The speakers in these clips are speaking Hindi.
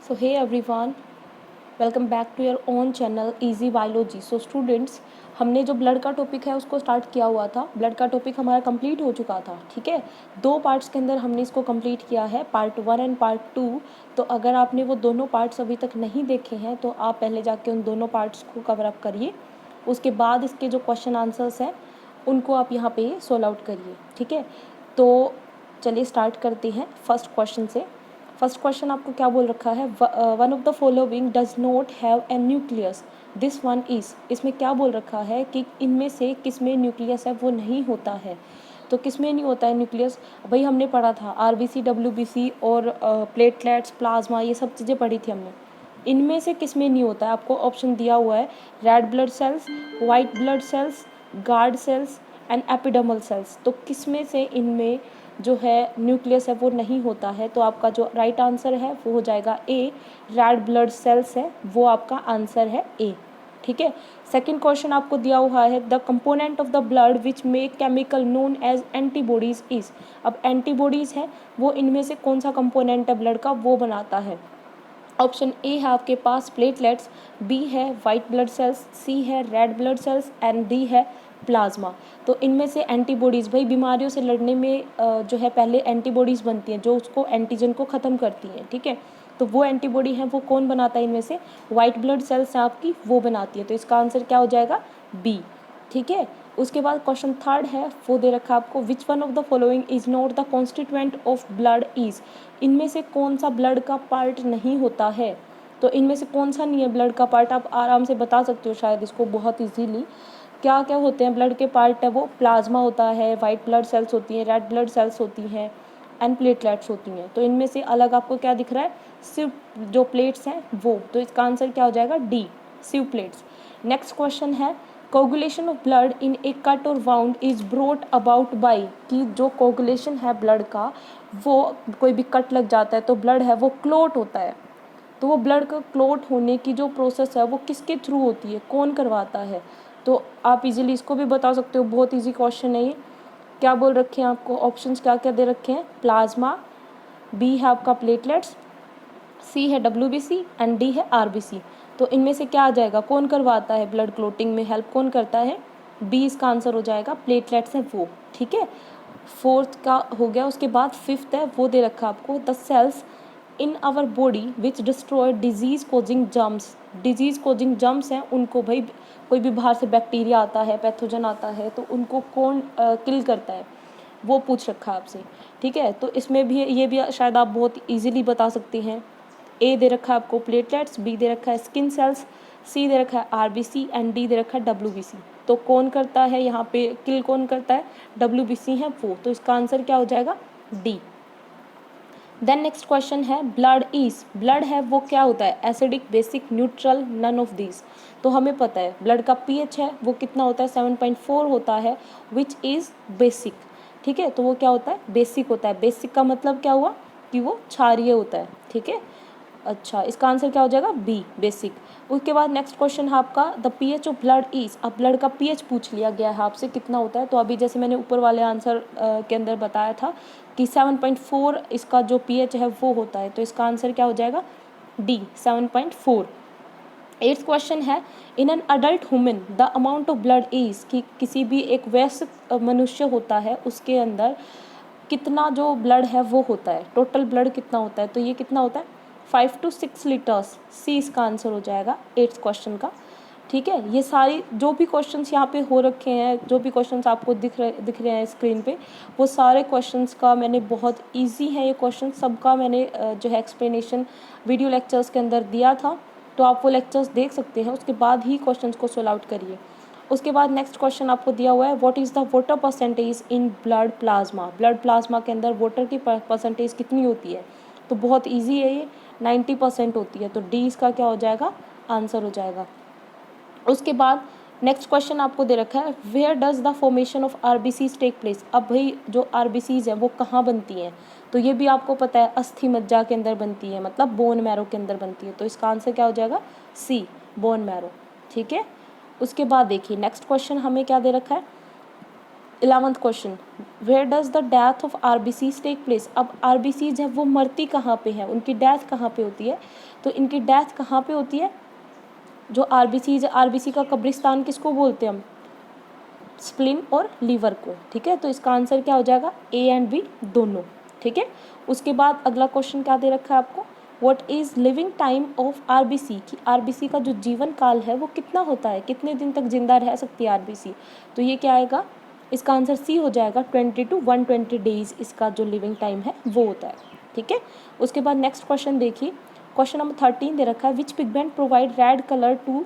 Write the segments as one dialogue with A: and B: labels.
A: So hey everyone, welcome back to your own channel Easy Biology. So students, हमने जो ब्लड का टॉपिक है उसको स्टार्ट किया हुआ था. ब्लड का टॉपिक हमारा कंप्लीट हो चुका था. ठीक है, 2 पार्ट्स के अंदर हमने इसको कंप्लीट किया है, पार्ट 1 एंड पार्ट 2. तो अगर आपने वो दोनों पार्ट्स अभी तक नहीं देखे हैं तो आप पहले जाके उन दोनों पार्ट्स को कवर अप करिए. उसके बाद इसके जो क्वेश्चन आंसर्स हैं उनको आप यहाँ पे सोल्व आउट करिए. ठीक है, तो चलिए स्टार्ट करते हैं फर्स्ट क्वेश्चन से. फर्स्ट क्वेश्चन आपको क्या बोल रखा है, one of the following does not have a nucleus, this one is. इसमें क्या बोल रखा है कि इनमें से किस में न्यूक्लियस है वो नहीं होता है. तो किस में नहीं होता है न्यूक्लियस, भाई हमने पढ़ा था आरबीसी, डब्ल्यूबीसी और प्लेटलेट्स, प्लाज्मा, ये सब चीज़ें पढ़ी थी हमने. इनमें से किस में नहीं होता है, आपको ऑप्शन दिया हुआ है red blood cells, white blood cells, guard cells and epidermal cells. तो किस में से इनमें जो है न्यूक्लियस है वो नहीं होता है. तो आपका जो राइट आंसर है वो हो जाएगा ए, रेड ब्लड सेल्स है वो आपका आंसर है ए. ठीक है, सेकंड क्वेश्चन आपको दिया हुआ है the component of the blood which make chemical known as antibodies is. अब एंटीबॉडीज है वो इनमें से कौन सा कंपोनेंट है ब्लड का वो बनाता है. ऑप्शन ए है आपके पास प्लेटलेट्स, बी है वाइट ब्लड सेल्स, सी है red blood cells and D है प्लाज्मा. तो इनमें से एंटीबॉडीज़, भाई बीमारियों से लड़ने में जो है पहले एंटीबॉडीज़ बनती हैं जो उसको एंटीजन को ख़त्म करती हैं. ठीक है, तो वो एंटीबॉडी है वो कौन बनाता है इनमें से, वाइट ब्लड सेल्स हैं आपकी वो बनाती है. तो इसका आंसर क्या हो जाएगा, बी. ठीक है, उसके बाद क्वेश्चन थर्ड है वो दे रखा है आपको which one of the following is not the constituent of blood is. इनमें से कौन सा ब्लड का पार्ट नहीं होता है. तो इनमें से कौन सा नहीं है ब्लड का पार्ट, आप आराम से बता सकते हो शायद इसको बहुत इजीली. क्या क्या होते हैं ब्लड के पार्ट है, वो प्लाज्मा होता है, वाइट ब्लड सेल्स होती हैं, रेड ब्लड सेल्स होती हैं एंड प्लेटलेट्स होती हैं. तो इनमें से अलग आपको क्या दिख रहा है, सिर्फ जो प्लेट्स हैं वो. तो इसका आंसर क्या हो जाएगा, D, sieve plates. Next question है coagulation of blood in a cut और wound is brought about by. कि जो कोगुलेशन है ब्लड का वो कोई भी कट लग जाता है तो ब्लड है वो क्लोट होता है. तो वो ब्लड का क्लोट होने की जो प्रोसेस है वो किसके थ्रू होती है, कौन करवाता है. तो आप इजीली इसको भी बता सकते हो, बहुत इजी क्वेश्चन है ये. क्या बोल रखे हैं आपको, ऑप्शंस क्या क्या दे रखे हैं, प्लाज्मा, बी है आपका प्लेटलेट्स, सी है डब्ल्यूबीसी एंड डी है आरबीसी. तो इनमें से क्या आ जाएगा, कौन करवाता है ब्लड क्लोटिंग में हेल्प कौन करता है, बी इसका आंसर हो जाएगा, प्लेटलेट्स है वो. ठीक है, फोर्थ का हो गया. उसके बाद फिफ्थ है वो दे रखा आपको the cells in our body which destroy disease causing germs. Disease causing germs हैं उनको, भाई कोई भी बाहर से बैक्टीरिया आता है, पैथोजन आता है तो उनको कौन किल करता है वो पूछ रखा है आपसे. ठीक है, तो इसमें भी ये भी शायद आप बहुत इजीली बता सकते हैं. ए दे रखा है आपको प्लेटलेट्स, बी दे रखा है स्किन सेल्स, सी दे रखा है आरबीसी एंड डी दे रखा है डब्ल्यूबीसी. तो कौन करता है यहाँ पे किल, कौन करता है, डब्ल्यूबीसी है वो. तो इसका आंसर क्या हो जाएगा, डी. देन नेक्स्ट क्वेश्चन है ब्लड इज, ब्लड है वो क्या होता है, acidic, basic, neutral, none of these. तो हमें पता है ब्लड का पीएच है वो कितना होता है, 7.4 होता है, विच इज़ बेसिक. ठीक है, तो वो क्या होता है, बेसिक होता है. बेसिक का मतलब क्या हुआ कि वो क्षारीय होता है. ठीक है, अच्छा इसका आंसर क्या हो जाएगा, बी, बेसिक. उसके बाद नेक्स्ट क्वेश्चन है आपका the pH of blood is. अब ब्लड का पीएच पूछ लिया गया है आपसे कितना होता है. तो अभी जैसे मैंने ऊपर वाले आंसर के अंदर बताया था कि 7.4 इसका जो पीएच है वो होता है. तो इसका आंसर क्या हो जाएगा, डी, 7.4. एट्थ क्वेश्चन है in an adult human the amount of blood is. कि किसी भी एक वयस्क मनुष्य होता है उसके अंदर कितना जो ब्लड है वो होता है, टोटल ब्लड कितना होता है. तो ये कितना होता है, 5 to 6 लीटर्स. सी इसका आंसर हो जाएगा एट्थ क्वेश्चन का. ठीक है, ये सारी जो भी क्वेश्चंस यहाँ पे हो रखे हैं, जो भी क्वेश्चंस आपको दिख रहे हैं स्क्रीन पे, वो सारे क्वेश्चंस का मैंने बहुत इजी है ये क्वेश्चन, सबका मैंने जो है एक्सप्लेनेशन वीडियो लेक्चर्स के अंदर दिया था. तो आप वो लेक्चर्स देख सकते हैं, उसके बाद ही क्वेश्चंस को सोल्व आउट करिए. उसके बाद नेक्स्ट क्वेश्चन आपको दिया हुआ है what is the water percentage in blood plasma. Blood plasma के अंदर वाटर की परसेंटेज कितनी होती है. तो बहुत इजी है ये, 90% होती है. तो डी इसका क्या हो जाएगा, आंसर हो जाएगा. उसके बाद नेक्स्ट क्वेश्चन आपको दे रखा है where does the formation of RBCs take place. अब भाई जो आरबीसीज हैं वो कहाँ बनती हैं. तो ये भी आपको पता है अस्थि मज्जा के अंदर बनती है, मतलब बोन मैरो के अंदर बनती है. तो इसका आंसर क्या हो जाएगा, सी, बोन मैरो. ठीक है, उसके बाद देखिए नेक्स्ट क्वेश्चन हमें क्या दे रखा है, 11th question, where does the death of RBCs take place. अब आरबीसीज है वो मरती कहाँ पे है, उनकी डेथ कहाँ पे होती है, तो इनकी डेथ कहाँ पे होती है, जो आरबीसीज, आरबीसी का कब्रिस्तान किसको बोलते हैं हम, स्प्लीन और लीवर को, ठीक है। तो इसका आंसर क्या हो जाएगा, ए एंड बी दोनों, ठीक है। उसके बाद अगला क्वेश्चन क्या दे रखा है आपको, what is living time of RBC, कि आरबीसी का जो जीवन काल है वो कितना होता है, कितने दिन तक जिंदा रह सकती है आरबीसी। तो ये क्या आएगा, इसका आंसर सी हो जाएगा, 20 to 120 डेज इसका जो लिविंग टाइम है वो होता है, ठीक है। उसके बाद नेक्स्ट क्वेश्चन देखिए, क्वेश्चन नंबर 13 दे रखा है, which pigment provide red colour to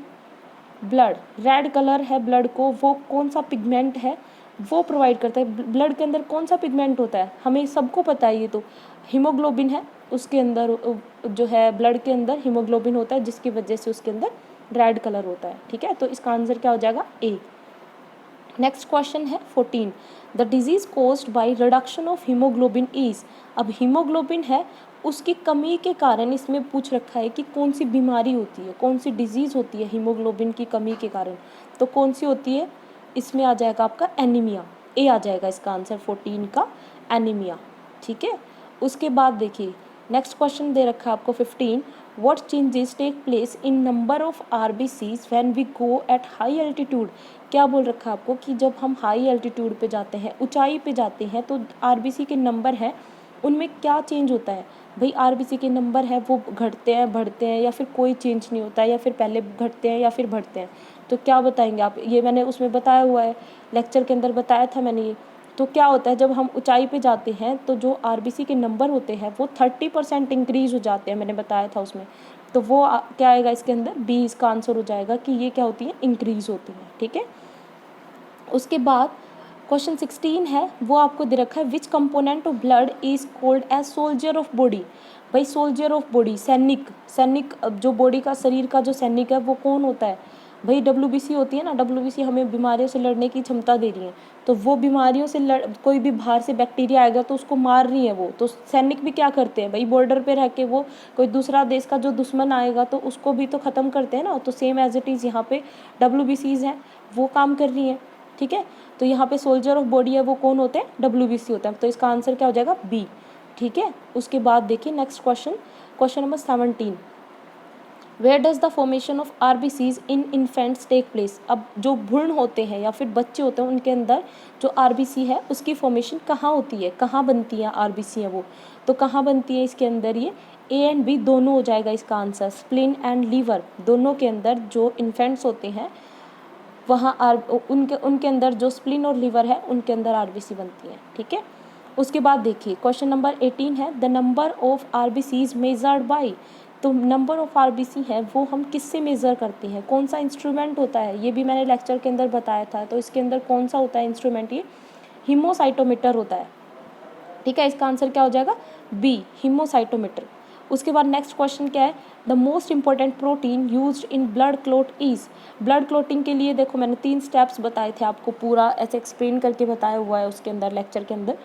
A: blood. Red colour है ब्लड को, वो कौन सा पिगमेंट है वो प्रोवाइड करता है। ब्लड के अंदर कौन सा पिगमेंट होता है, हमें सबको पता है, ये तो हीमोग्लोबिन है, उसके अंदर जो है ब्लड के अंदर हीमोग्लोबिन होता है, जिसकी वजह से उसके अंदर रेड कलर होता है, ठीक है। तो इसका आंसर क्या हो जाएगा, ए। नेक्स्ट क्वेश्चन है 14, the disease caused by reduction of haemoglobin is. अब हीमोग्लोबिन है उसकी कमी के कारण इसमें पूछ रखा है कि कौन सी बीमारी होती है, कौन सी डिजीज़ होती है हीमोग्लोबिन की कमी के कारण, तो कौन सी होती है, इसमें आ जाएगा आपका एनीमिया, ए आ जाएगा इसका आंसर 14 का, एनीमिया, ठीक है। उसके बाद देखिए नेक्स्ट क्वेश्चन दे रखा है आपको 15, what changes take place in number of RBCs when we go at high altitude. क्या बोल रखा है आपको कि जब हम हाई एल्टीट्यूड पे जाते हैं, ऊंचाई पे जाते हैं, तो आरबीसी के नंबर हैं उनमें क्या चेंज होता है। भाई आरबीसी के नंबर है वो घटते हैं, बढ़ते हैं, या फिर कोई चेंज नहीं होता है, या फिर पहले घटते हैं या फिर बढ़ते हैं, तो क्या बताएंगे आप, ये मैंने उसमें बताया हुआ है, लेक्चर के अंदर बताया था मैंने ये। तो क्या होता है जब हम ऊंचाई पे जाते हैं तो जो आरबीसी के नंबर होते हैं वो 30% इंक्रीज हो जाते हैं, मैंने बताया था उसमें। तो वो क्या आएगा इसके अंदर, बी इसका आंसर हो जाएगा कि ये क्या होती है, इंक्रीज होती है, ठीक है। उसके बाद क्वेश्चन 16 है, वो आपको दे रखा है, which component of blood is called as soldier of body. भाई सोल्जर ऑफ बॉडी, सैनिक, सैनिक जो बॉडी का, शरीर का जो सैनिक है वो कौन होता है, भाई डब्ल्यूबीसी होती है ना, डब्ल्यूबीसी हमें बीमारियों से लड़ने की क्षमता दे रही है, तो वो बीमारियों से कोई भी बाहर से बैक्टीरिया आएगा तो उसको मार रही है वो, तो सैनिक भी क्या करते हैं भाई, बॉर्डर पे रह के वो कोई दूसरा देश का जो दुश्मन आएगा तो उसको भी तो ख़त्म करते हैं ना, तो सेम एज इट इज़ यहाँ पे डब्ल्यूबीसीज हैं वो काम कर रही हैं, ठीक है। तो यहाँ पे सोल्जर ऑफ बॉडी है वो कौन होते हैं, डब्ल्यूबीसी होता है, तो इसका आंसर क्या हो जाएगा, बी, ठीक है। उसके बाद देखिए next question, question number 17, where does the formation of RBCs in infants take place. अब जो भ्रूण होते हैं या फिर बच्चे होते हैं उनके अंदर जो आरबीसी है उसकी फॉर्मेशन कहाँ होती है, कहाँ बनती है आरबीसी है वो, तो कहाँ बनती है इसके अंदर, ये ए एंड बी दोनों हो जाएगा इसका आंसर, स्प्लीन एंड लीवर दोनों के अंदर जो इन्फेंट्स होते हैं वहाँ उनके उनके अंदर जो स्प्लीन और लीवर है उनके अंदर आरबीसी बनती है, ठीक है। उसके बाद देखिए क्वेश्चन नंबर 18 है, the number of RBC is measured by. तो नंबर ऑफ आरबीसी है वो हम किससे मेज़र करते हैं, कौन सा इंस्ट्रूमेंट होता है, ये भी मैंने लेक्चर के अंदर बताया था। तो इसके अंदर कौन सा होता है इंस्ट्रूमेंट, ये हीमोसाइटोमीटर होता है, ठीक है। इसका आंसर क्या हो जाएगा, बी, हीमोसाइटोमीटर। उसके बाद नेक्स्ट क्वेश्चन क्या है, the most important protein used in blood clot is. Blood clotting के लिए देखो मैंने 3 स्टेप्स बताए थे आपको, पूरा ऐसे एक्सप्लेन करके बताया हुआ है उसके अंदर लेक्चर के अंदर,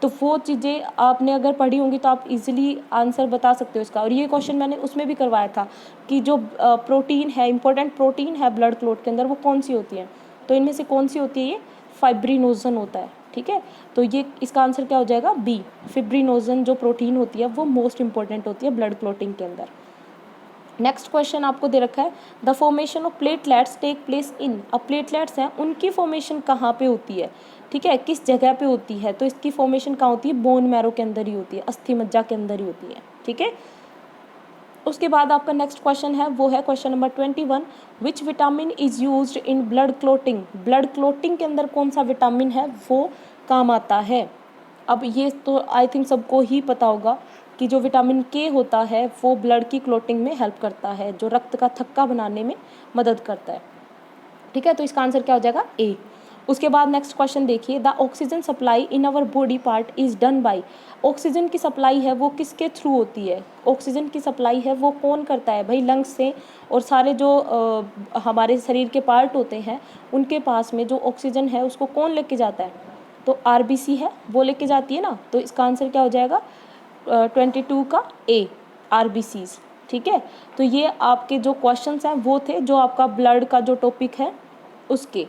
A: तो वो चीज़ें आपने अगर पढ़ी होंगी तो आप इजीली आंसर बता सकते हो इसका। और ये क्वेश्चन मैंने उसमें भी करवाया था कि जो प्रोटीन है, इंपॉर्टेंट प्रोटीन है ब्लड क्लोट के अंदर वो कौन सी होती है, तो इनमें से कौन सी होती है, ये फाइब्रिनोजन होता है, ठीक है। तो ये इसका आंसर क्या हो जाएगा, बी, फिब्रिनोजन जो प्रोटीन होती है वो मोस्ट इंपॉर्टेंट होती है ब्लड क्लोटिंग के अंदर। नेक्स्ट क्वेश्चन आपको दे रखा है, the formation of platelets take place in. अब प्लेटलेट्स हैं उनकी फॉर्मेशन कहाँ पे होती है, ठीक है, किस जगह पे होती है, तो इसकी फॉर्मेशन कहाँ होती है, बोन मैरो के अंदर ही होती है, अस्थि मज्जा के अंदर ही होती है, ठीक है। उसके बाद आपका नेक्स्ट क्वेश्चन है वो है question number 21, which vitamin is used in blood clotting. Blood clotting के अंदर कौन सा विटामिन है वो काम आता है। अब ये तो आई थिंक सबको ही पता होगा कि जो विटामिन के होता है वो ब्लड की क्लोटिंग में हेल्प करता है, जो रक्त का थक्का बनाने में मदद करता है, ठीक है। तो इसका आंसर क्या हो जाएगा, ए। उसके बाद नेक्स्ट क्वेश्चन देखिए, the oxygen supply in our body part is done by. Oxygen की सप्लाई है वो किसके थ्रू होती है, ऑक्सीजन की सप्लाई है वो कौन करता है, भाई लंग्स से, और सारे जो हमारे शरीर के पार्ट होते हैं उनके पास में जो ऑक्सीजन है उसको कौन लेके जाता है, तो आरबीसी है वो लेके जाती है ना। तो इसका आंसर क्या हो जाएगा, 22 का ए, आरबीसीज, ठीक है। तो ये आपके जो क्वेश्चंस हैं वो थे जो आपका ब्लड का जो टॉपिक है उसके,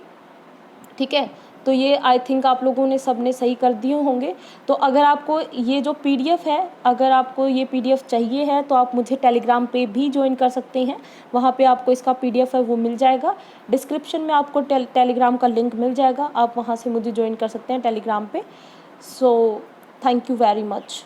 A: ठीक है। तो ये आई थिंक आप लोगों ने सब ने सही कर दिए होंगे। तो अगर आपको ये जो पीडीएफ है, अगर आपको ये पीडीएफ चाहिए है तो आप मुझे टेलीग्राम पे भी ज्वाइन कर सकते हैं। वहाँ पे आपको इसका पीडीएफ है वो मिल जाएगा। डिस्क्रिप्शन में आपको टेलीग्राम का लिंक मिल जाएगा, आप वहाँ से मुझे ज्वाइन कर सकते हैं टेलीग्राम पे। So thank you very much.